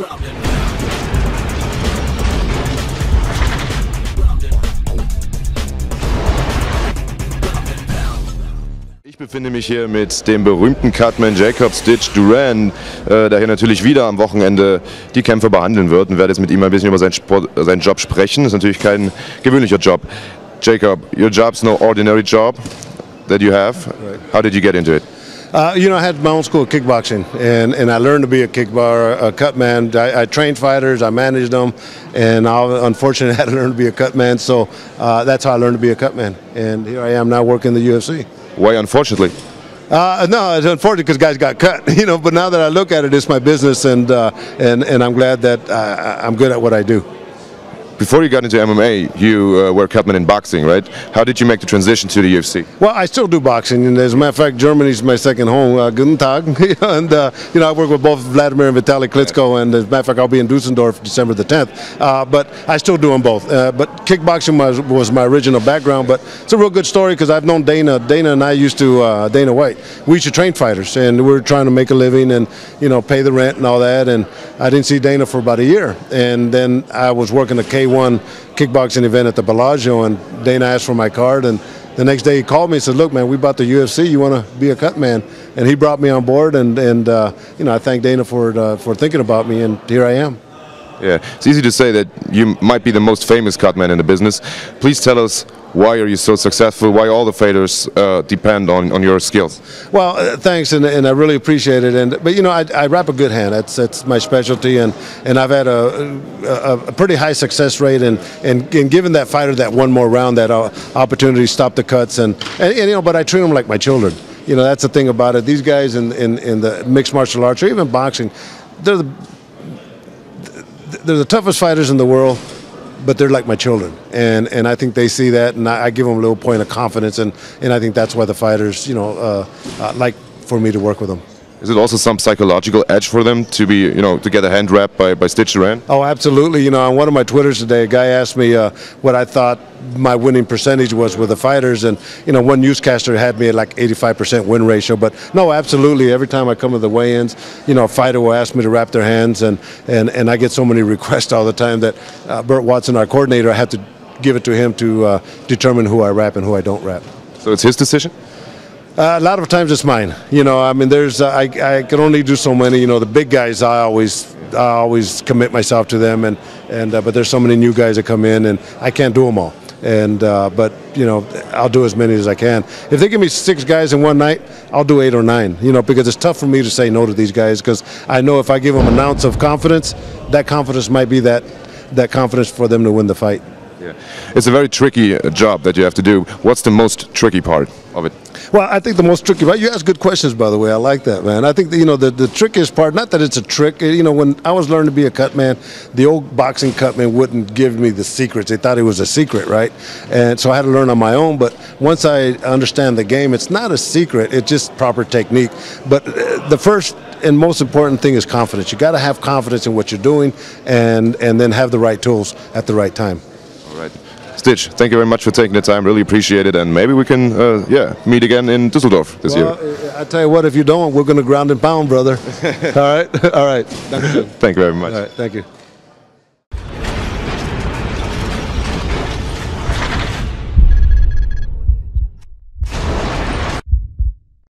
Ich befinde mich hier mit dem berühmten Cutman Jacob Stitch Duran, der hier natürlich wieder am Wochenende die Kämpfe behandeln wird, und werde jetzt mit ihm ein bisschen über seinen Job sprechen. Das ist natürlich kein gewöhnlicher Job. Jacob, your job's no ordinary job that you have. Right. How did you get into it? You know, I had my own school of kickboxing, and I learned to be a cutman. I trained fighters, I managed them, and I unfortunately had to learn to be a cutman. So that's how I learned to be a cutman, and here I am now working in the UFC. Why, unfortunately? No, it's unfortunate because guys got cut, you know. But now that I look at it, it's my business, and I'm glad that I'm good at what I do. Before you got into MMA, you were cutman in boxing, right? How did you make the transition to the UFC? Well, I still do boxing, and as a matter of fact, Germany's my second home. Guten Tag. And you know, I work with both Vladimir and Vitaly Klitschko, and as a matter of fact, I'll be in Dusseldorf December the 10th. But I still do them both. But kickboxing was my original background, but it's a real good story because I've known Dana. Dana and I used to, Dana White, we used to train fighters, and we were trying to make a living and, you know, pay the rent and all that, and I didn't see Dana for about a year. And then I was working a K1 kickboxing event at the Bellagio, and Dana asked for my card, and the next day he called me and said, look, man, we bought the UFC, you want to be a cutman? And he brought me on board, and you know, I thank Dana for thinking about me, and here I am. Yeah, it's easy to say that you might be the most famous cutman in the business. Please tell us, why are you so successful? Why all the fighters depend on your skills? Well, thanks, and I really appreciate it. But you know, I wrap a good hand. That's my specialty, and I've had a pretty high success rate. And giving that fighter that one more round, that opportunity to stop the cuts, and you know, but I treat them like my children. You know, that's the thing about it. These guys in the mixed martial arts, or even boxing, they're the toughest fighters in the world, but they're like my children, and I think they see that, and I give them a little point of confidence, and I think that's why the fighters, you know, like for me to work with them. Is it also some psychological edge for them to be, you know, to get a hand wrapped by Stitch Duran? Oh, absolutely. You know, on one of my Twitters today, a guy asked me what I thought my winning percentage was with the fighters, and you know, one newscaster had me at like 85% win ratio. But no, absolutely. Every time I come to the weigh-ins, you know, a fighter will ask me to wrap their hands, and I get so many requests all the time that Burt Watson, our coordinator, I have to give it to him to determine who I wrap and who I don't wrap. So it's his decision? A lot of times it's mine. You know, I mean, there's I can only do so many. You know, the big guys, I always commit myself to them, but there's so many new guys that come in, and I can't do them all. But you know, I'll do as many as I can. If they give me 6 guys in one night, I'll do 8 or 9. You know, because it's tough for me to say no to these guys, because I know if I give them an ounce of confidence, that confidence might be that confidence for them to win the fight. Yeah, it's a very tricky job that you have to do. What's the most tricky part of it? Well, I think the most tricky part, you ask good questions, by the way. I like that, man. I think that, you know, the trickiest part, not that it's a trick, you know, when I was learning to be a cutman, the old boxing cutman wouldn't give me the secrets. They thought it was a secret, right? And so I had to learn on my own. But once I understand the game, it's not a secret, it's just proper technique. But the first and most important thing is confidence. You got to have confidence in what you're doing, and then have the right tools at the right time. All right. Stitch, thank you very much for taking the time. Really appreciate it, and maybe we can, meet again in Düsseldorf this year. I tell you what, if you don't, we're going to ground and pound, brother. All right, all right. Thank you very much. All right, thank you.